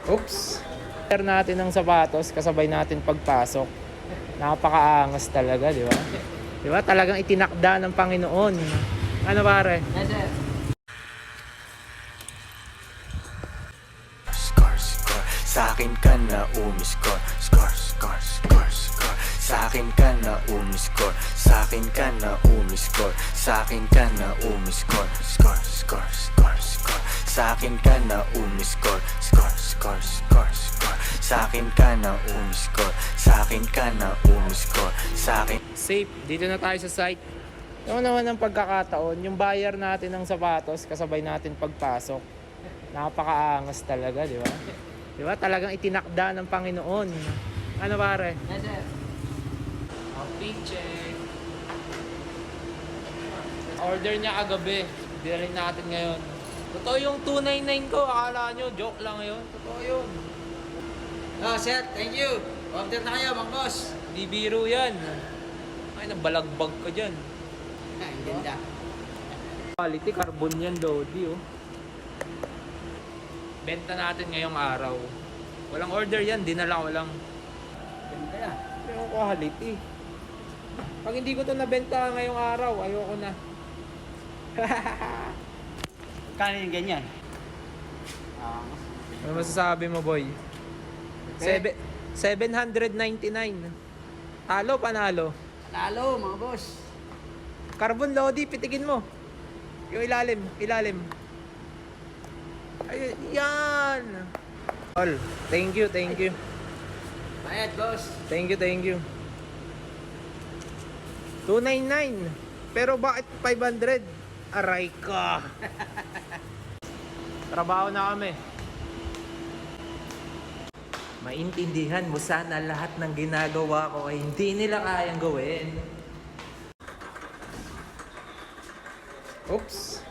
Oops. Share natin ng sapatos, kasabay natin pagpasok. Napakaangas talaga, di ba? Di ba? Talagang itinakda ng Panginoon. Ano pare? Yes, sir. Score, score, sa'kin ka na umiscore. Score, score, score, score, sa'kin ka na umiscore. Sa'kin ka na umiscore. Sa'kin ka na umiscore. Score, score, score, score, sa'kin ka na umiscore. Score, score, score, score, sa'kin ka na umiscore. Sa'kin ka na umiscore. Sa'kin. Safe. Dito na tayo sa site. Yung naman ng pagkakataon, yung buyer natin ng sapatos, kasabay natin pagpasok. Napakaangas talaga, di ba? Di ba? Talagang itinakda ng Panginoon. Ano pare? Yes, sir. Okay, check. Order niya kagabi. Bilhin natin ngayon. Totoo yung 299 ko. Akala nyo, joke lang yun. Totoo yun. Oh, sir. Thank you. Order na kayo, mga boss. Di biro yan. Ay, nabalagbag ka dyan. Ang ganda. Quality carbon yan, Lodi, oh. Benta natin ngayong araw. Walang order yan, dinala ko lang. Ganda yan. Yung quality. Pag hindi ko to nabenta ngayong araw, ayoko na. Kano yung ganyan? Ano masasabi mo, boy? Okay. 799. Talo, panalo. Lalo, mga boss. Carbon Lodi, pitigin mo. Yung ilalim, ilalim. Ayun, yan. All, thank you, thank you. Bayad, boss. Thank you, thank you. 299. Pero bakit 500? Aray ka. Trabaho na kami. Maintindihan mo sana lahat ng ginagawa ko ay hindi nila kayang gawin. Oops.